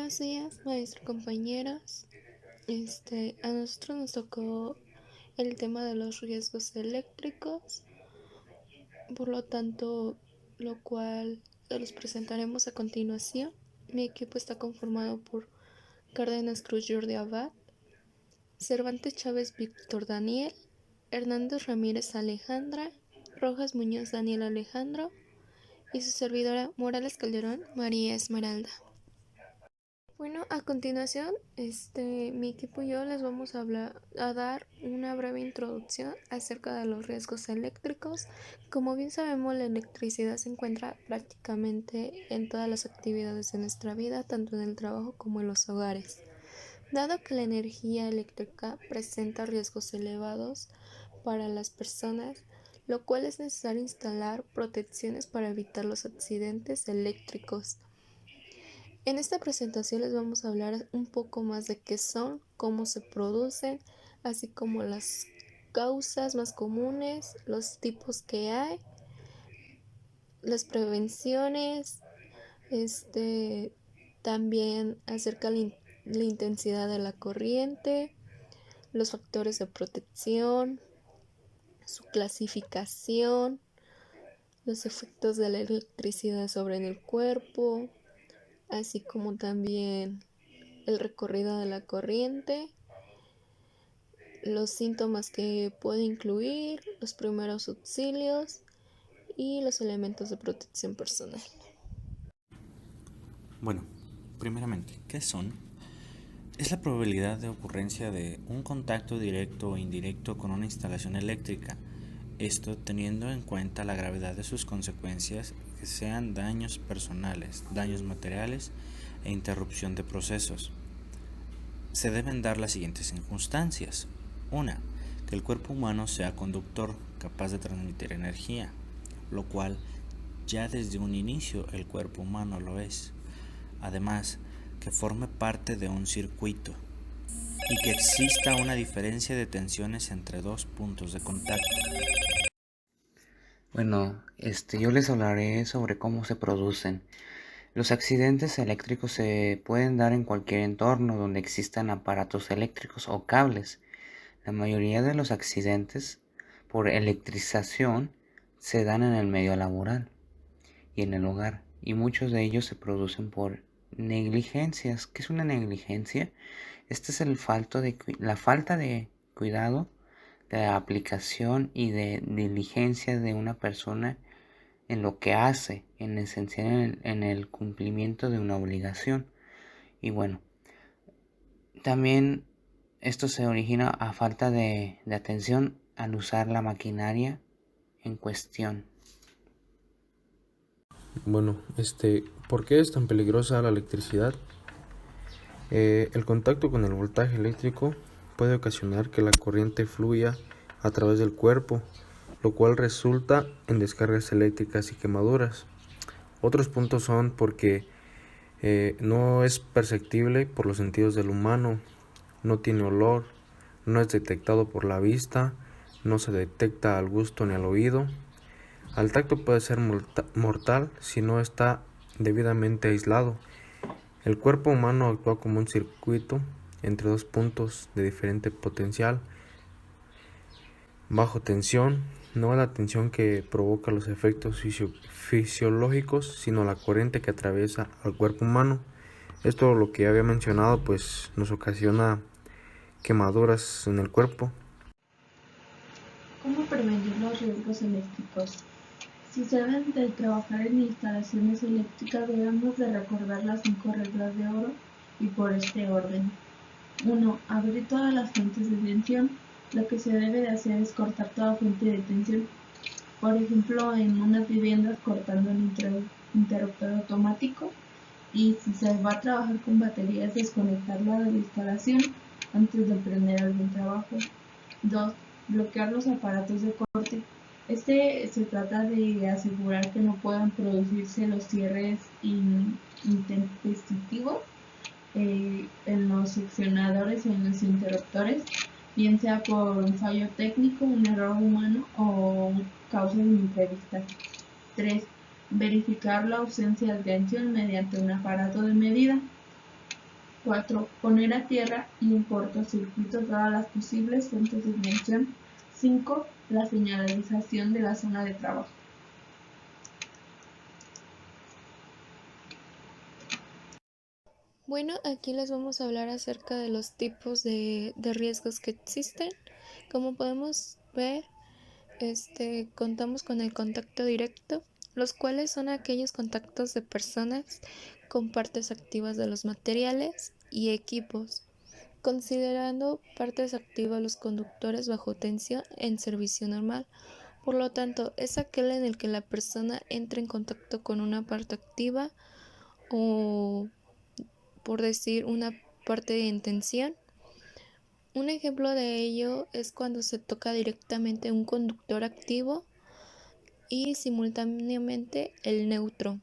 Buenos días, maestro, compañeras. A nosotros nos tocó el tema de los riesgos eléctricos, por lo tanto, lo cual se los presentaremos a continuación. Mi equipo está conformado por Cárdenas Cruz Jordi Abad, Cervantes Chávez Víctor Daniel, Hernández Ramírez Alejandra, Rojas Muñoz Daniel Alejandro y su servidora Morales Calderón María Esmeralda. Bueno, a continuación, mi equipo y yo les vamos a dar una breve introducción acerca de los riesgos eléctricos. Como bien sabemos, la electricidad se encuentra prácticamente en todas las actividades de nuestra vida, tanto en el trabajo como en los hogares. Dado que la energía eléctrica presenta riesgos elevados para las personas, lo cual es necesario instalar protecciones para evitar los accidentes eléctricos. En esta presentación les vamos a hablar un poco más de qué son, cómo se producen, así como las causas más comunes, los tipos que hay, las prevenciones, también acerca de la intensidad de la corriente, los factores de protección, su clasificación, los efectos de la electricidad sobre el cuerpo, así como también el recorrido de la corriente, los síntomas que puede incluir, los primeros auxilios y los elementos de protección personal. Bueno, primeramente, ¿qué son? Es la probabilidad de ocurrencia de un contacto directo o indirecto con una instalación eléctrica, esto teniendo en cuenta la gravedad de sus consecuencias, que sean daños personales, daños materiales e interrupción de procesos. Se deben dar las siguientes circunstancias. 1. Que el cuerpo humano sea conductor, capaz de transmitir energía, lo cual ya desde un inicio el cuerpo humano lo es. Además, que forme parte de un circuito y que exista una diferencia de tensiones entre dos puntos de contacto. Yo les hablaré sobre cómo se producen. Los accidentes eléctricos se pueden dar en cualquier entorno donde existan aparatos eléctricos o cables. La mayoría de los accidentes por electrización se dan en el medio laboral y en el hogar, y muchos de ellos se producen por negligencias. ¿Qué es una negligencia? Este es la falta de cuidado, de la aplicación y de diligencia de una persona en lo que hace, en esencial en el cumplimiento de una obligación. Y bueno, también esto se origina a falta de atención al usar la maquinaria en cuestión. ¿Por qué es tan peligrosa la electricidad? El contacto con el voltaje eléctrico puede ocasionar que la corriente fluya a través del cuerpo, lo cual resulta en descargas eléctricas y quemaduras. Otros puntos son porque no es perceptible por los sentidos del humano, no tiene olor, no es detectado por la vista, no se detecta al gusto ni al oído. Al tacto puede ser mortal si no está debidamente aislado. El cuerpo humano actúa como un circuito entre dos puntos de diferente potencial. Bajo tensión, no la tensión que provoca los efectos fisiológicos, sino la corriente que atraviesa al cuerpo humano. Esto, lo que había mencionado, pues nos ocasiona quemaduras en el cuerpo. ¿Cómo prevenir los riesgos eléctricos? Si se deben de trabajar en instalaciones eléctricas, debemos de recordar las 5 reglas de oro y por este orden. 1. Abrir todas las fuentes de tensión. Lo que se debe de hacer es cortar toda fuente de tensión. Por ejemplo, en unas viviendas cortando el interruptor automático, y si se va a trabajar con baterías, desconectarla de la instalación antes de prender algún trabajo. 2. Bloquear los aparatos de corte. Se trata de asegurar que no puedan producirse los cierres intempestivos en los seccionadores o en los interruptores, bien sea por un fallo técnico, un error humano o causas imprevistas. 3. Verificar la ausencia de tensión mediante un aparato de medida. 4. Poner a tierra y en cortocircuito todas las posibles fuentes de ignición. 5. La señalización de la zona de trabajo. Bueno, aquí les vamos a hablar acerca de los tipos de riesgos que existen. Como podemos ver, contamos con el contacto directo, los cuales son aquellos contactos de personas con partes activas de los materiales y equipos, considerando partes activas los conductores bajo tensión en servicio normal. Por lo tanto, es aquel en el que la persona entra en contacto con una parte activa o, por decir, una parte en tensión. Un ejemplo de ello es cuando se toca directamente un conductor activo y simultáneamente el neutro.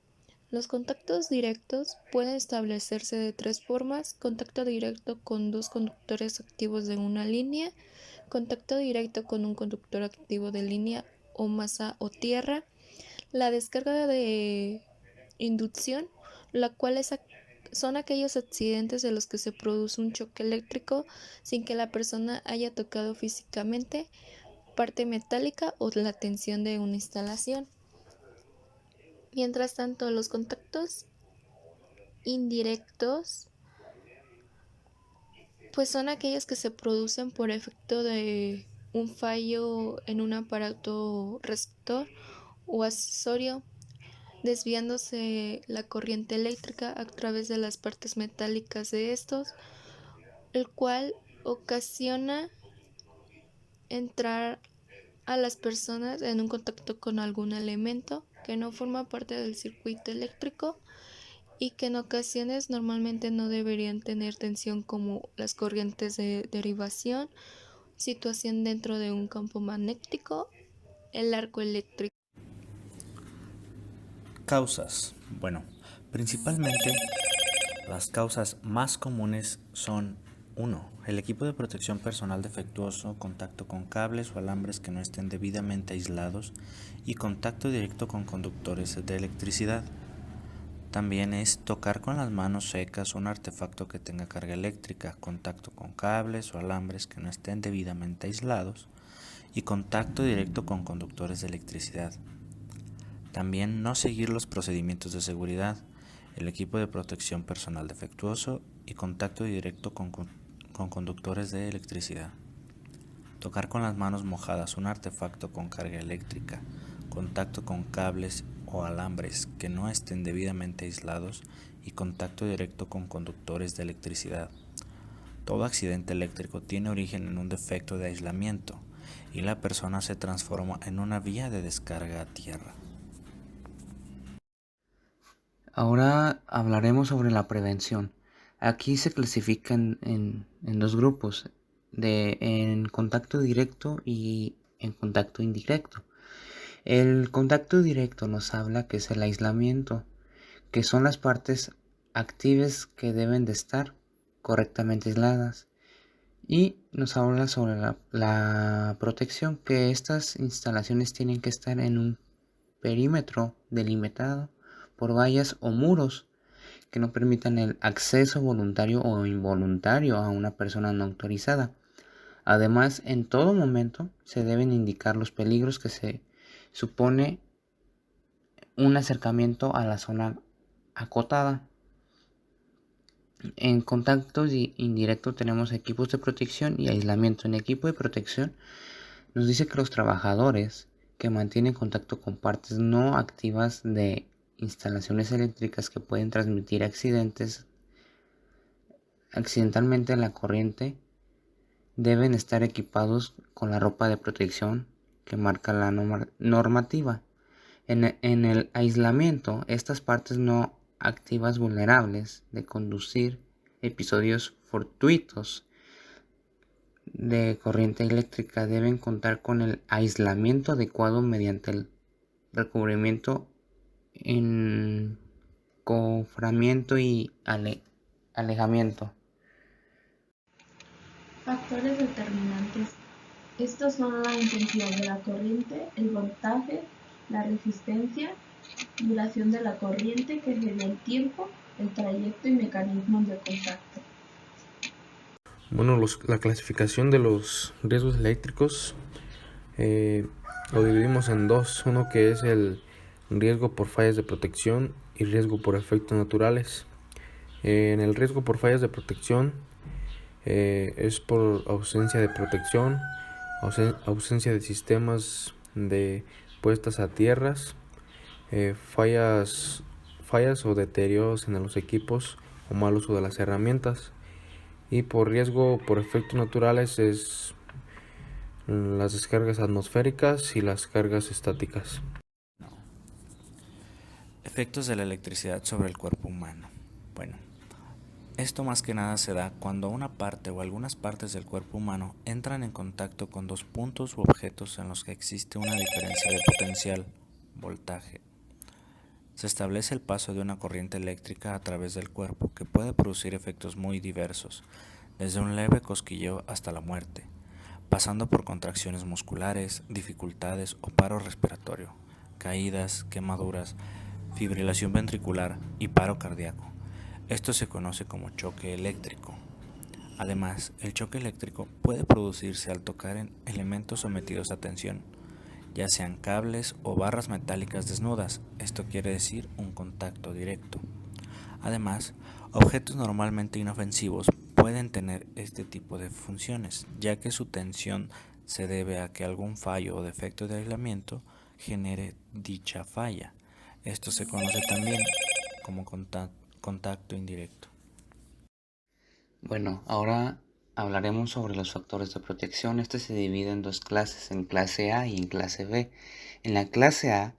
Los contactos directos pueden establecerse de tres formas: contacto directo con dos conductores activos de una línea, contacto directo con un conductor activo de línea o masa o tierra, la descarga de inducción, la cual son aquellos accidentes de los que se produce un choque eléctrico sin que la persona haya tocado físicamente parte metálica o la tensión de una instalación. Mientras tanto, los contactos indirectos pues son aquellos que se producen por efecto de un fallo en un aparato receptor o accesorio, desviándose la corriente eléctrica a través de las partes metálicas de estos, el cual ocasiona entrar a las personas en un contacto con algún elemento que no forma parte del circuito eléctrico y que en ocasiones normalmente no deberían tener tensión, como las corrientes de derivación, situación dentro de un campo magnético, el arco eléctrico. Causas. Bueno, principalmente las causas más comunes son: 1. El equipo de protección personal defectuoso, contacto con cables o alambres que no estén debidamente aislados y contacto directo con conductores de electricidad. También es tocar con las manos secas un artefacto que tenga carga eléctrica, contacto con cables o alambres que no estén debidamente aislados y contacto directo con conductores de electricidad. También no seguir los procedimientos de seguridad, el equipo de protección personal defectuoso y contacto directo con conductores de electricidad. Tocar con las manos mojadas un artefacto con carga eléctrica, contacto con cables o alambres que no estén debidamente aislados y contacto directo con conductores de electricidad. Todo accidente eléctrico tiene origen en un defecto de aislamiento y la persona se transforma en una vía de descarga a tierra. Ahora hablaremos sobre la prevención. Aquí se clasifican en dos grupos, en contacto directo y en contacto indirecto. El contacto directo nos habla que es el aislamiento, que son las partes activas que deben de estar correctamente aisladas. Y nos habla sobre la protección, que estas instalaciones tienen que estar en un perímetro delimitado por vallas o muros que no permitan el acceso voluntario o involuntario a una persona no autorizada. Además, en todo momento se deben indicar los peligros que se supone un acercamiento a la zona acotada. En contacto indirecto tenemos equipos de protección y aislamiento. En equipo de protección nos dice que los trabajadores que mantienen contacto con partes no activas de instalaciones eléctricas que pueden transmitir accidentalmente la corriente deben estar equipados con la ropa de protección que marca la normativa. En el aislamiento, estas partes no activas vulnerables de conducir episodios fortuitos de corriente eléctrica deben contar con el aislamiento adecuado mediante el recubrimiento, encoframiento y alejamiento. Factores determinantes. Estos son la intensidad de la corriente, el voltaje, la resistencia, duración de la corriente, que sería el tiempo, el trayecto y mecanismos de contacto. Bueno, la clasificación de los riesgos eléctricos lo dividimos en dos. Uno que es el riesgo por fallas de protección y riesgo por efectos naturales. En el riesgo por fallas de protección es por ausencia de protección, ausencia de sistemas de puestas a tierras, fallas o deterioros en los equipos o mal uso de las herramientas. Y por riesgo por efectos naturales es las descargas atmosféricas y las cargas estáticas. Efectos de la electricidad sobre el cuerpo humano. Bueno, esto más que nada se da cuando una parte o algunas partes del cuerpo humano entran en contacto con dos puntos u objetos en los que existe una diferencia de potencial, voltaje. Se establece el paso de una corriente eléctrica a través del cuerpo que puede producir efectos muy diversos, desde un leve cosquilleo hasta la muerte, pasando por contracciones musculares, dificultades o paro respiratorio, caídas, quemaduras, fibrilación ventricular y paro cardíaco. Esto se conoce como choque eléctrico. Además, el choque eléctrico puede producirse al tocar en elementos sometidos a tensión, ya sean cables o barras metálicas desnudas, esto quiere decir un contacto directo. Además, objetos normalmente inofensivos pueden tener este tipo de funciones, ya que su tensión se debe a que algún fallo o defecto de aislamiento genere dicha falla. Esto se conoce también como contacto indirecto. Bueno, ahora hablaremos sobre los factores de protección. Este se divide en dos clases, en clase A y en clase B. En la clase A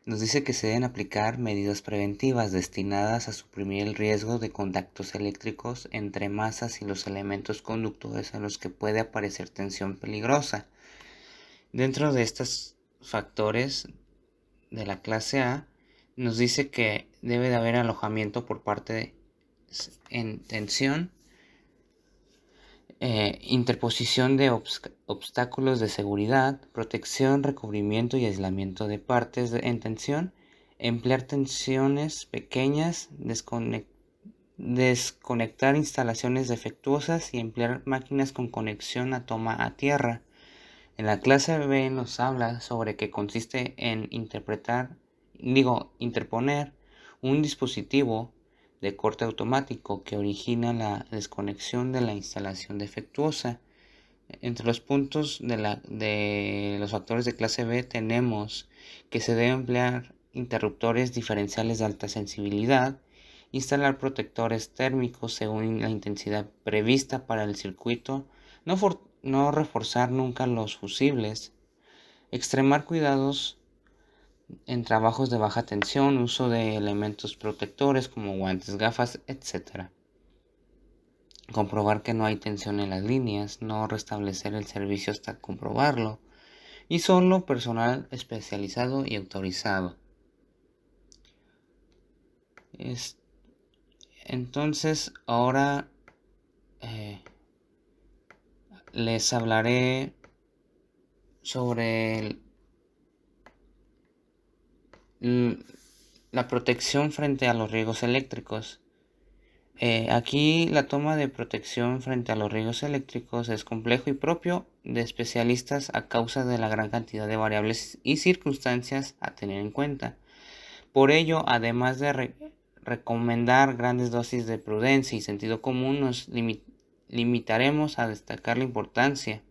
nos dice que se deben aplicar medidas preventivas destinadas a suprimir el riesgo de contactos eléctricos entre masas y los elementos conductores en los que puede aparecer tensión peligrosa. Dentro de estos factores de la clase A, nos dice que debe de haber alojamiento por parte en tensión, interposición de obstáculos de seguridad, protección, recubrimiento y aislamiento de partes en tensión, emplear tensiones pequeñas, desconectar instalaciones defectuosas y emplear máquinas con conexión a toma a tierra. En la clase B nos habla sobre que consiste en interponer un dispositivo de corte automático que origina la desconexión de la instalación defectuosa. Entre los puntos de los factores de clase B tenemos que se debe emplear interruptores diferenciales de alta sensibilidad, instalar protectores térmicos según la intensidad prevista para el circuito, no reforzar nunca los fusibles, extremar cuidados en trabajos de baja tensión, uso de elementos protectores como guantes, gafas, etc. Comprobar que no hay tensión en las líneas, no restablecer el servicio hasta comprobarlo, y solo personal especializado y autorizado. Entonces ahora les hablaré sobre la protección frente a los riesgos eléctricos. Aquí la toma de protección frente a los riesgos eléctricos es complejo y propio de especialistas a causa de la gran cantidad de variables y circunstancias a tener en cuenta. Por ello, además de recomendar grandes dosis de prudencia y sentido común, nos limitaremos a destacar la importancia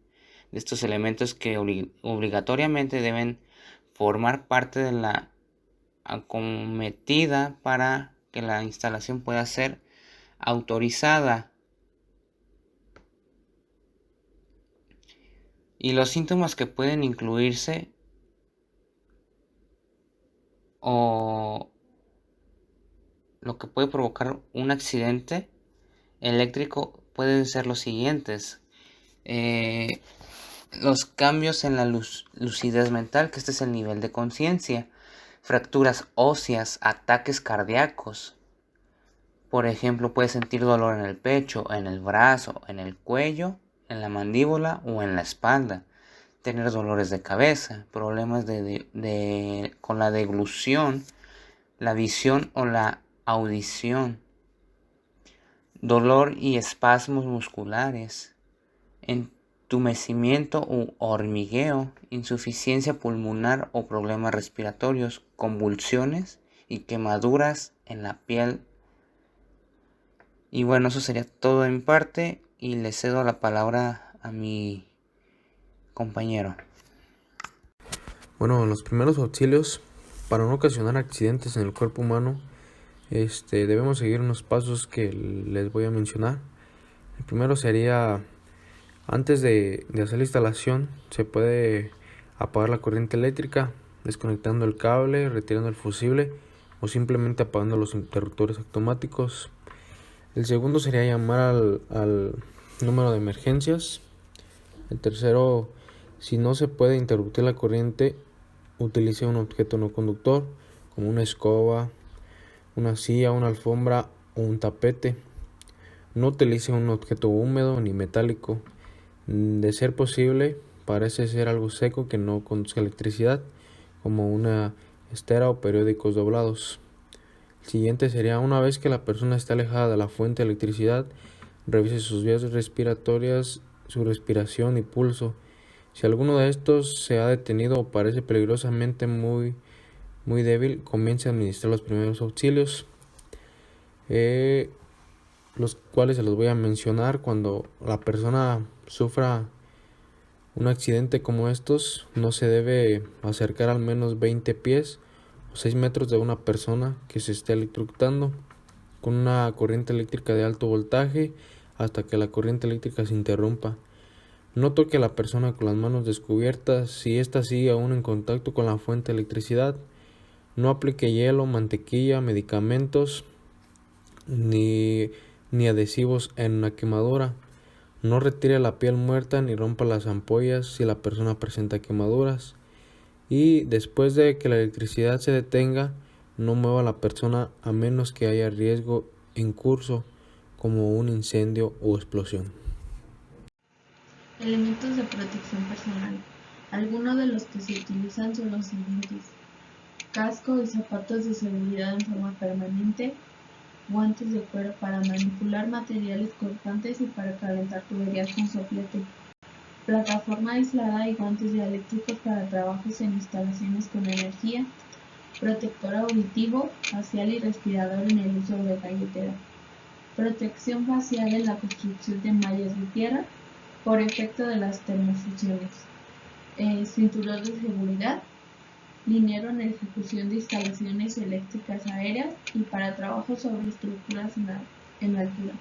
de estos elementos que obligatoriamente deben formar parte de la acometida para que la instalación pueda ser autorizada. Y los síntomas que pueden incluirse o lo que puede provocar un accidente eléctrico pueden ser los siguientes. Los cambios en la lucidez mental, que este es el nivel de conciencia, fracturas óseas, ataques cardíacos. Por ejemplo, puedes sentir dolor en el pecho, en el brazo, en el cuello, en la mandíbula o en la espalda. Tener dolores de cabeza, problemas con la deglución, la visión o la audición. dolor y espasmos musculares, entumecimiento u hormigueo, insuficiencia pulmonar o problemas respiratorios, convulsiones y quemaduras en la piel. Y bueno, eso sería todo en parte y le cedo la palabra a mi compañero. Bueno, los primeros auxilios para no ocasionar accidentes en el cuerpo humano, debemos seguir unos pasos que les voy a mencionar. El primero sería, antes de hacer la instalación, se puede apagar la corriente eléctrica, desconectando el cable, retirando el fusible o simplemente apagando los interruptores automáticos. El segundo sería llamar al número de emergencias. El tercero, si no se puede interrumpir la corriente, utilice un objeto no conductor, como una escoba, una silla, una alfombra o un tapete. No utilice un objeto húmedo ni metálico. De ser posible, parece ser algo seco que no conduzca electricidad, como una estera o periódicos doblados. El siguiente sería, una vez que la persona esté alejada de la fuente de electricidad, revise sus vías respiratorias, su respiración y pulso. Si alguno de estos se ha detenido o parece peligrosamente muy débil, comience a administrar los primeros auxilios, los cuales se los voy a mencionar. Cuando la persona sufra un accidente como estos, no se debe acercar al menos 20 pies o 6 metros de una persona que se esté electrocutando con una corriente eléctrica de alto voltaje hasta que la corriente eléctrica se interrumpa. No toque a la persona con las manos descubiertas si ésta sigue aún en contacto con la fuente de electricidad. No aplique hielo, mantequilla, medicamentos ni adhesivos en una quemadura. No retire la piel muerta ni rompa las ampollas si la persona presenta quemaduras. Y después de que la electricidad se detenga, no mueva a la persona a menos que haya riesgo en curso, como un incendio o explosión. Elementos de protección personal. Algunos de los que se utilizan son los siguientes: casco y zapatos de seguridad en forma permanente, guantes de cuero para manipular materiales cortantes y para calentar tuberías con soplete, plataforma aislada y guantes dieléctricos para trabajos en instalaciones con energía, protector auditivo, facial y respirador en el uso de galletera, protección facial en la construcción de mallas de tierra por efecto de las termofusiones, cinturón de seguridad, liniero en ejecución de instalaciones eléctricas aéreas y para trabajos sobre estructuras en altura,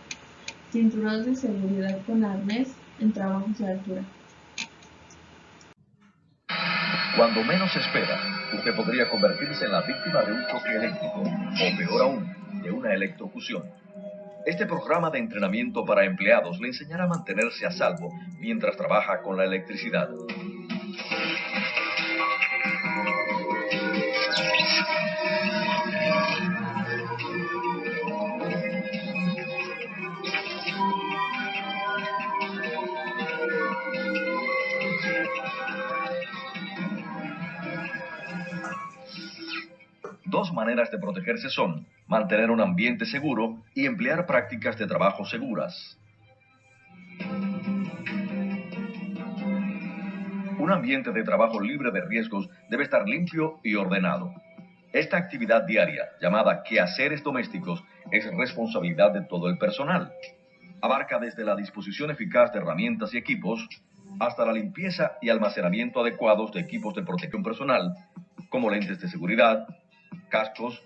cinturón de seguridad con arnés en trabajos de altura. Cuando menos se espera, usted podría convertirse en la víctima de un choque eléctrico, o peor aún, de una electrocución. Este programa de entrenamiento para empleados le enseñará a mantenerse a salvo mientras trabaja con la electricidad. Dos maneras de protegerse son mantener un ambiente seguro y emplear prácticas de trabajo seguras. Un ambiente de trabajo libre de riesgos debe estar limpio y ordenado. Esta actividad diaria, llamada quehaceres domésticos, es responsabilidad de todo el personal. Abarca desde la disposición eficaz de herramientas y equipos hasta la limpieza y almacenamiento adecuados de equipos de protección personal, como lentes de seguridad, cascos,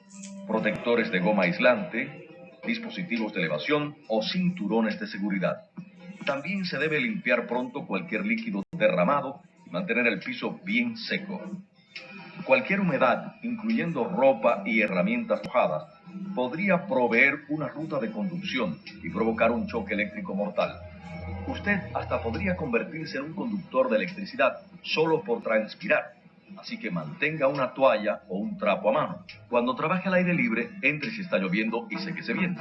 protectores de goma aislante, dispositivos de elevación o cinturones de seguridad. También se debe limpiar pronto cualquier líquido derramado y mantener el piso bien seco. Cualquier humedad, incluyendo ropa y herramientas mojadas, podría proveer una ruta de conducción y provocar un choque eléctrico mortal. Usted hasta podría convertirse en un conductor de electricidad solo por transpirar. Así que mantenga una toalla o un trapo a mano. Cuando trabaje al aire libre, entre si está lloviendo y séquese bien.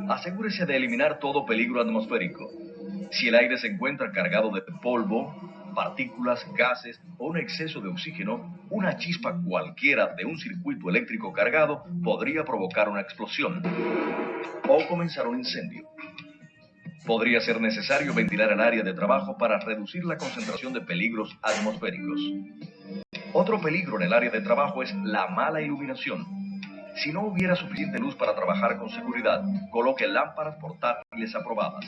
Asegúrese de eliminar todo peligro atmosférico. Si el aire se encuentra cargado de polvo, partículas, gases o un exceso de oxígeno, una chispa cualquiera de un circuito eléctrico cargado podría provocar una explosión o comenzar un incendio. Podría ser necesario ventilar el área de trabajo para reducir la concentración de peligros atmosféricos. Otro peligro en el área de trabajo es la mala iluminación. Si no hubiera suficiente luz para trabajar con seguridad, coloque lámparas portátiles aprobadas.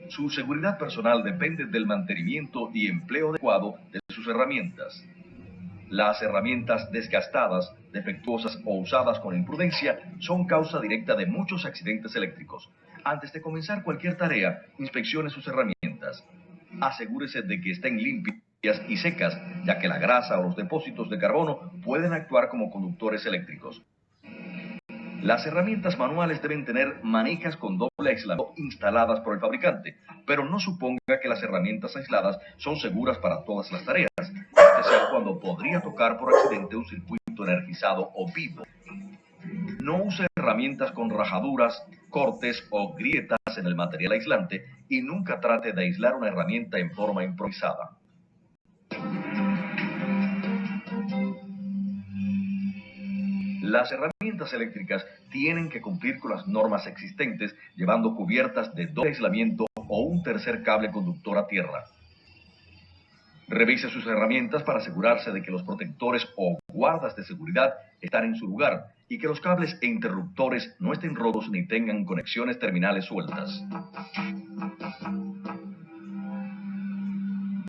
Su seguridad personal depende del mantenimiento y empleo adecuado de sus herramientas. Las herramientas desgastadas, defectuosas o usadas con imprudencia son causa directa de muchos accidentes eléctricos. Antes de comenzar cualquier tarea, inspeccione sus herramientas. Asegúrese de que estén limpias y secas, ya que la grasa o los depósitos de carbono pueden actuar como conductores eléctricos. Las herramientas manuales deben tener manijas con doble aislamiento instaladas por el fabricante, pero no suponga que las herramientas aisladas son seguras para todas las tareas, especial cuando podría tocar por accidente un circuito energizado o vivo. No use herramientas con rajaduras, cortes o grietas en el material aislante y nunca trate de aislar una herramienta en forma improvisada. Las herramientas eléctricas tienen que cumplir con las normas existentes, llevando cubiertas de doble aislamiento o un tercer cable conductor a tierra. Revise sus herramientas para asegurarse de que los protectores o guardas de seguridad están en su lugar y que los cables e interruptores no estén rotos ni tengan conexiones terminales sueltas.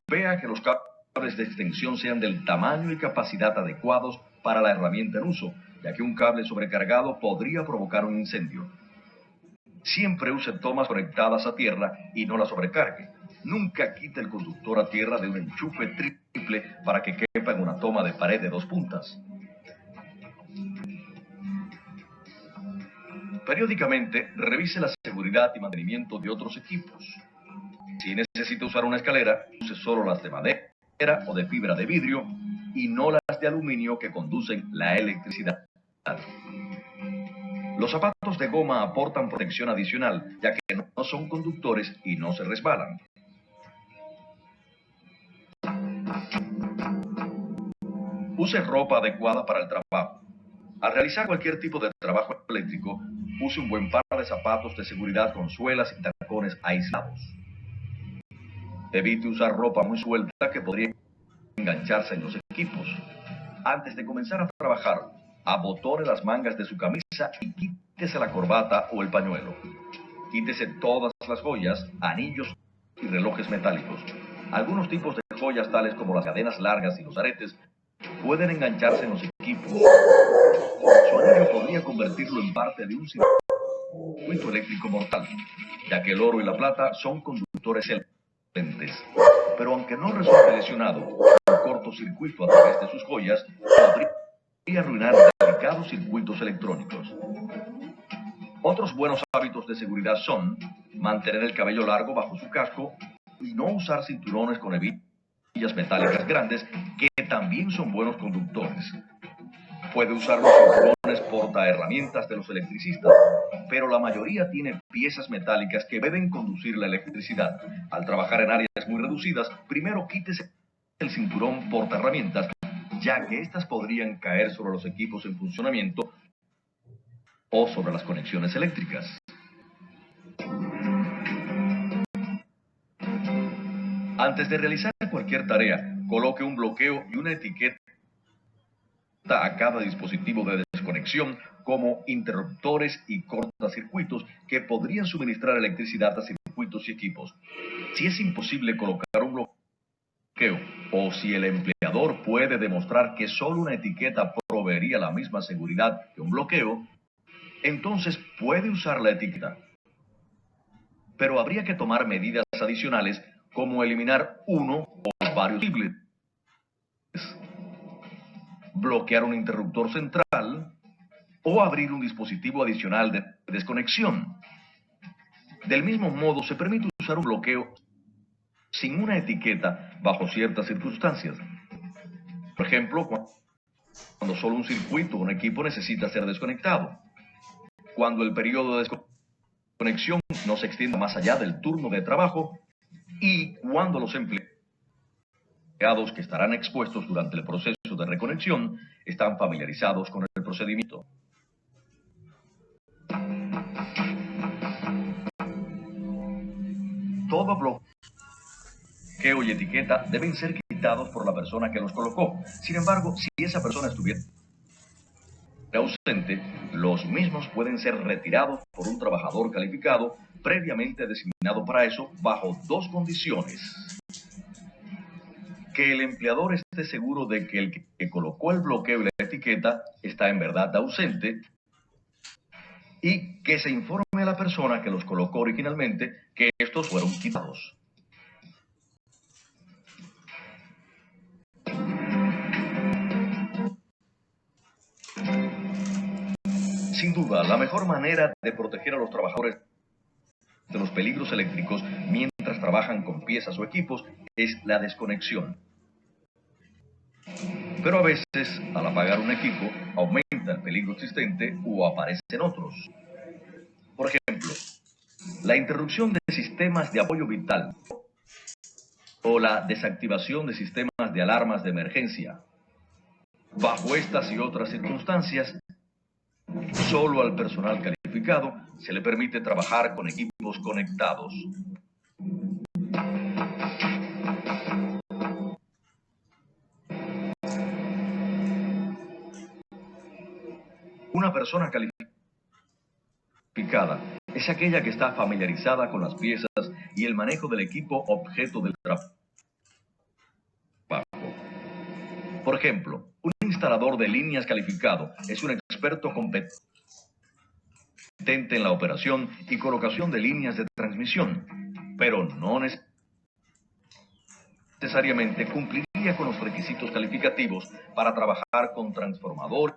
Vea que los cables de extensión sean del tamaño y capacidad adecuados para la herramienta en uso, ya que un cable sobrecargado podría provocar un incendio. Siempre use tomas conectadas a tierra y no la sobrecargue. Nunca quite el conductor a tierra de un enchufe triple para que quepa en una toma de pared de 2 puntas. Periódicamente, revise la seguridad y mantenimiento de otros equipos. Si necesita usar una escalera, use solo las de madera o de fibra de vidrio y no las de aluminio que conducen la electricidad. Los zapatos de goma aportan protección adicional, ya que no son conductores y no se resbalan. Use ropa adecuada para el trabajo. Al realizar cualquier tipo de trabajo eléctrico, use un buen par de zapatos de seguridad con suelas y tacones aislados. Evite usar ropa muy suelta que podría engancharse en los equipos. Antes de comenzar a trabajar, abotone las mangas de su camisa y quítese la corbata o el pañuelo. Quítese todas las joyas, anillos y relojes metálicos. Algunos tipos de joyas, tales como las cadenas largas y los aretes, pueden engancharse en los equipos. Su anillo podría convertirlo en parte de un circuito eléctrico mortal, ya que el oro y la plata son conductores excelentes. Pero aunque no resulte lesionado, un cortocircuito a través de sus joyas podría arruinar delicados circuitos electrónicos. Otros buenos hábitos de seguridad son mantener el cabello largo bajo su casco y no usar cinturones con hebillas metálicas grandes que también son buenos conductores. Puede usar los cinturones portaherramientas de los electricistas, pero la mayoría tiene piezas metálicas que deben conducir la electricidad. Al trabajar en áreas muy reducidas, primero quítese el cinturón portaherramientas, ya que éstas podrían caer sobre los equipos en funcionamiento o sobre las conexiones eléctricas. Antes de realizar cualquier tarea, coloque un bloqueo y una etiqueta a cada dispositivo de desconexión, como interruptores y cortacircuitos que podrían suministrar electricidad a circuitos y equipos. Si es imposible colocar un bloqueo, o si el empleador puede demostrar que solo una etiqueta proveería la misma seguridad que un bloqueo, entonces puede usar la etiqueta. Pero habría que tomar medidas adicionales, como eliminar uno o varios fusibles, bloquear un interruptor central o abrir un dispositivo adicional de desconexión. Del mismo modo, se permite usar un bloqueo sin una etiqueta bajo ciertas circunstancias. Por ejemplo, cuando solo un circuito o un equipo necesita ser desconectado. Cuando el periodo de desconexión no se extienda más allá del turno de trabajo y cuando los empleados que estarán expuestos durante el proceso de reconexión están familiarizados con el procedimiento. Todo bloqueo y etiqueta deben ser quitados por la persona que los colocó. Sin embargo, si esa persona estuviera ausente, los mismos pueden ser retirados por un trabajador calificado previamente designado para eso bajo dos condiciones: que el empleador esté seguro de que el que colocó el bloqueo y la etiqueta está en verdad ausente, y que se informe a la persona que los colocó originalmente que estos fueron quitados. Sin duda, la mejor manera de proteger a los trabajadores de los peligros eléctricos mientras trabajan con piezas o equipos es la desconexión. Pero a veces, al apagar un equipo, aumenta el peligro existente o aparecen otros. Por ejemplo, la interrupción de sistemas de apoyo vital o la desactivación de sistemas de alarmas de emergencia. Bajo estas y otras circunstancias, solo al personal calificado se le permite trabajar con equipos conectados. Una persona calificada es aquella que está familiarizada con las piezas y el manejo del equipo objeto del trabajo. Por ejemplo, un instalador de líneas calificado es un experto competente en la operación y colocación de líneas de transmisión, pero no necesariamente cumpliría con los requisitos calificativos para trabajar con transformadores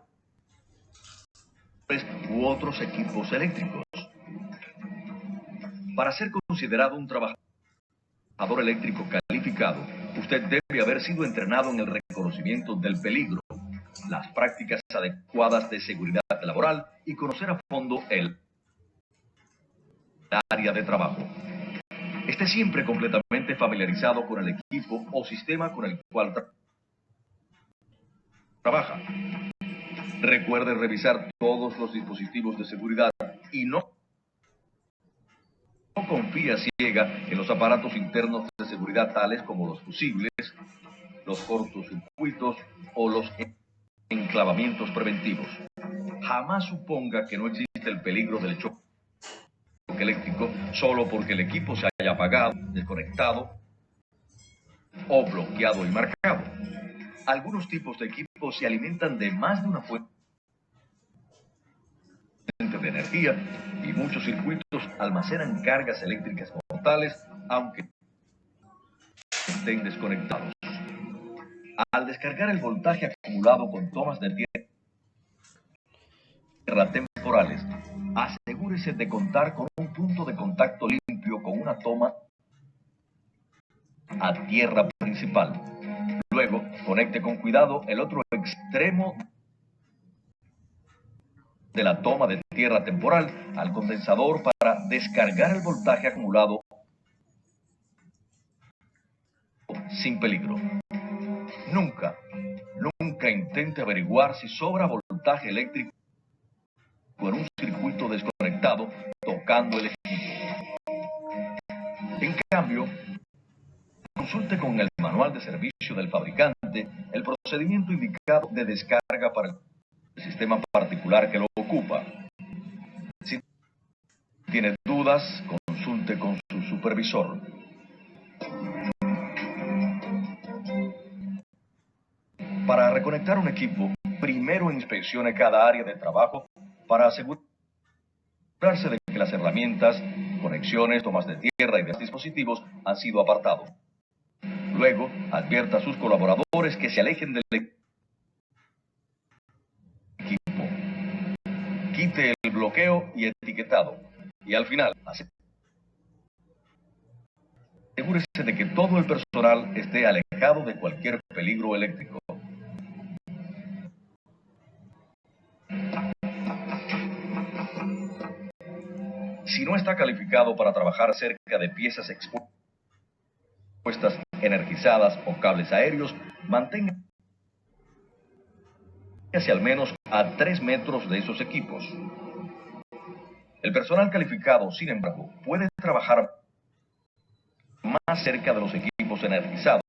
u otros equipos eléctricos. Para ser considerado un trabajador eléctrico calificado, usted debe haber sido entrenado en el reconocimiento del peligro, las prácticas adecuadas de seguridad laboral y conocer a fondo el área de trabajo. Esté siempre completamente familiarizado con el equipo o sistema con el cual trabaja. Recuerde revisar todos los dispositivos de seguridad y no confía ciega en los aparatos internos de seguridad tales como los fusibles, los cortocircuitos o los enclavamientos preventivos. Jamás suponga que no existe el peligro del choque eléctrico solo porque el equipo se haya apagado, desconectado o bloqueado y marcado. Algunos tipos de equipos se alimentan de más de una fuente de energía y muchos circuitos almacenan cargas eléctricas mortales aunque estén desconectados. Al descargar el voltaje acumulado con tomas de tierra temporales, asegúrese de contar con un punto de contacto limpio con una toma a tierra principal. Luego, conecte con cuidado el otro extremo de la toma de tierra temporal al condensador para descargar el voltaje acumulado sin peligro. Nunca intente averiguar si sobra voltaje eléctrico en un circuito desconectado tocando el equipo. En cambio, consulte con el manual de servicio del fabricante el procedimiento indicado de descarga para el sistema particular que lo ocupa. Si tiene dudas, consulte con su supervisor. Para reconectar un equipo, primero inspeccione cada área de trabajo para asegurarse de que las herramientas, conexiones, tomas de tierra y demás dispositivos han sido apartados. Luego, advierta a sus colaboradores que se alejen del equipo. Quite el bloqueo y etiquetado. Y al final, asegúrese de que todo el personal esté alejado de cualquier peligro eléctrico. Si no está calificado para trabajar cerca de piezas expuestas puestas energizadas o cables aéreos, manténgase al menos a 3 metros de esos equipos. El personal calificado, sin embargo, puede trabajar más cerca de los equipos energizados,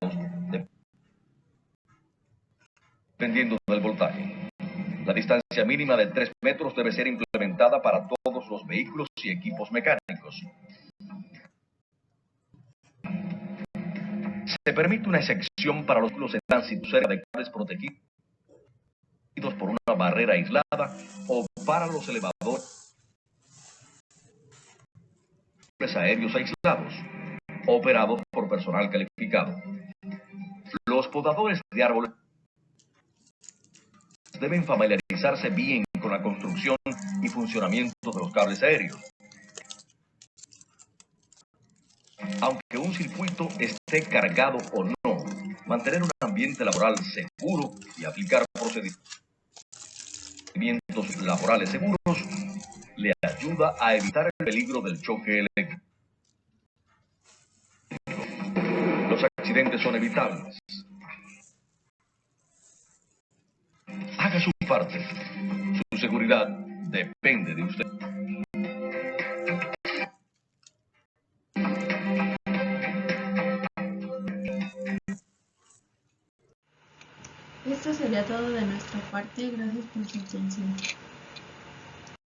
dependiendo del voltaje. La distancia mínima de 3 metros debe ser implementada para todos los vehículos y equipos mecánicos. Se permite una excepción para los vehículos en tránsito cerca de cables protegidos por una barrera aislada o para los elevadores aéreos aislados, operados por personal calificado. Los podadores de árboles deben familiarizarse bien con la construcción y funcionamiento de los cables aéreos. Aunque un circuito esté cargado o no, mantener un ambiente laboral seguro y aplicar procedimientos laborales seguros le ayuda a evitar el peligro del choque eléctrico. Los accidentes son evitables. Haga su parte. Su seguridad depende de usted. Esto sería todo de nuestra parte. Gracias por su atención.